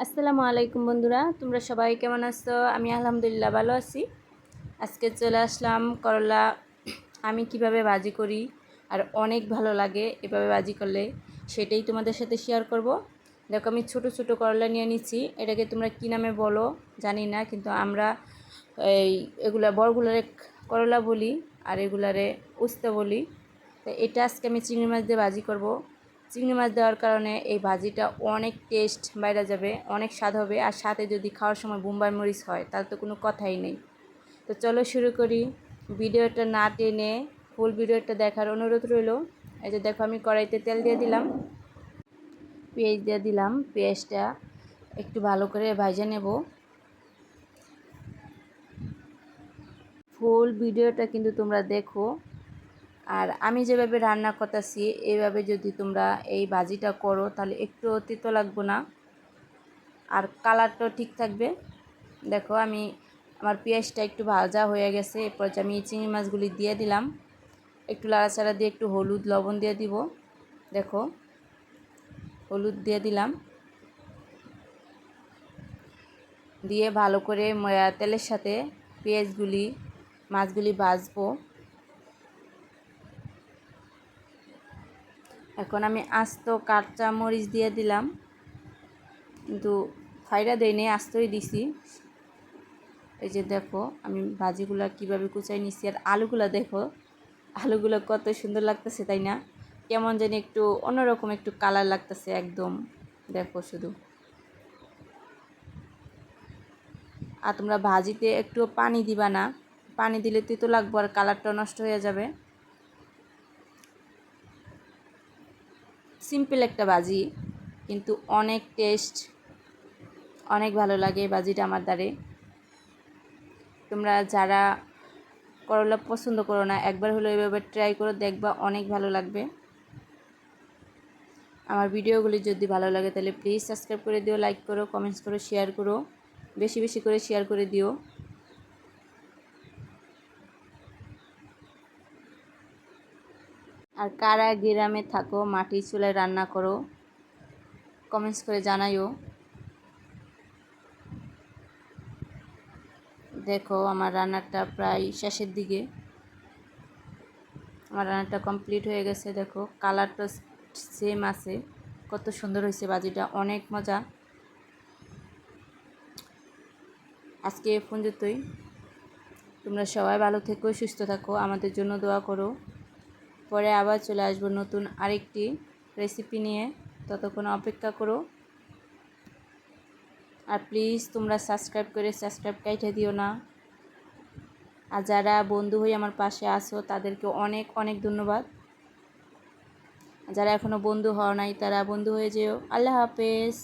আসসালামু আলাইকুম বন্ধুরা, তোমরা সবাই কেমন আছো? আমি আলহামদুলিল্লাহ ভালো আছি। আজকে চলে আসলাম করলা আমি কিভাবে ভাজি করি আর অনেক ভালো লাগে এভাবে ভাজি করলে, সেটাই তোমাদের সাথে শেয়ার করব। দেখো, আমি ছোট ছোট করলা নিয়ে নিচ্ছি। এটাকে তোমরা কী নামে বলো জানি না, কিন্তু আমরা এগুলা বড়গুলারে করলা বলি আর এগুলারে উস্তা বলি। তো এটা আজকে আমি চিংড়ি মাছ দিয়ে ভাজি করব। চিংড়ি মাছ দেওয়ার কারণে এই ভাজিটা অনেক টেস্ট বাইরে যাবে, অনেক স্বাদ হবে। আর সাথে যদি খাওয়ার সময় বোম্বাই মরিচ হয় তাহলে তো কোনো কথাই নেই। তো চলো শুরু করি। ভিডিওটা না টেনে ফুল ভিডিওটা দেখার অনুরোধ রইল। এই যে দেখো, আমি কড়াইতে তেল দিয়ে দিলাম, পেঁয়াজ দিয়ে দিলাম। পেঁয়াজটা একটু ভালো করে ভাজে নেব। ফুল ভিডিওটা কিন্তু তোমরা দেখো। আর আমি যেভাবে রান্না করতেছি এইভাবে যদি তোমরা এই ভাজিটা করো তাহলে একটু তিতো লাগবে না, আর কালারটাও ঠিক থাকবে। দেখো, আমার পেঁয়াজটা একটু ভাজা হয়ে গেছে। এরপর আমি চিংড়ি মাছগুলি দিয়ে দিলাম, একটু লাড়াচাড়া দিয়ে একটু হলুদ লবণ দিয়ে দিব। দেখো, হলুদ দিয়ে দিলাম, দিয়ে ভালো করে তেলের সাথে মাছগুলি ভাজবো। এখন আমি আস্ত কাঁচা মরিচ দিয়ে দিলাম, কিন্তু ফাইরা দেয়নি, আস্তই দিছি। এই যে দেখো, আমি ভাজিগুলা কিভাবে কুচাই নিচ্ছি। আর আলুগুলা দেখো, আলুগুলো কত সুন্দর লাগতেছে, তাই না? কেমন জানি একটু অন্যরকম একটু কালার লাগতেছে একদম। দেখো শুধু। আর তোমরা ভাজিতে একটু পানি দিবা না, পানি দিলে তিতো লাগবে আর কালারটা নষ্ট হয়ে যাবে। সিম্পল একটা ভাজি, কিন্তু অনেক টেস্ট, অনেক ভালো লাগে এই ভাজিটা আমার দ্বারে। তোমরা যারা করলা পছন্দ করো না, একবার হলো এভাবে ট্রাই করো, দেখবা অনেক ভালো লাগবে। আমার ভিডিওগুলি যদি ভালো লাগে তাহলে প্লিজ সাবস্ক্রাইব করে দিও, লাইক করো, কমেন্টস করো, শেয়ার করো, বেশি বেশি করে শেয়ার করে দিও। আর কারা গ্রামে থাকো, মাটির চুলায় রান্না করো, কমেন্টস করে জানাইও। দেখো, আমার রান্নাটা প্রায় শেষের দিকে, আমার রান্নাটা কমপ্লিট হয়ে গেছে। দেখো, কালারটা সেম আছে, কত সুন্দর হয়েছে ভাজিটা, অনেক মজা। আজকে এ পর্যন্তই। তোমরা সবাই ভালো থেকো, সুস্থ থাকো, আমাদের জন্য দোয়া করো। পরে আবার চলে আসবো নতুন আরেকটি রেসিপি নিয়ে, ততক্ষণ অপেক্ষা করো। আর প্লিজ তোমরা সাবস্ক্রাইব কাইটা দিও না। আর যারা বন্ধু হয়ে আমার পাশে আসো তাদেরকে অনেক অনেক ধন্যবাদ। যারা এখনও বন্ধু হও নাই তারা বন্ধু হয়ে যেও। আল্লাহ হাফেজ।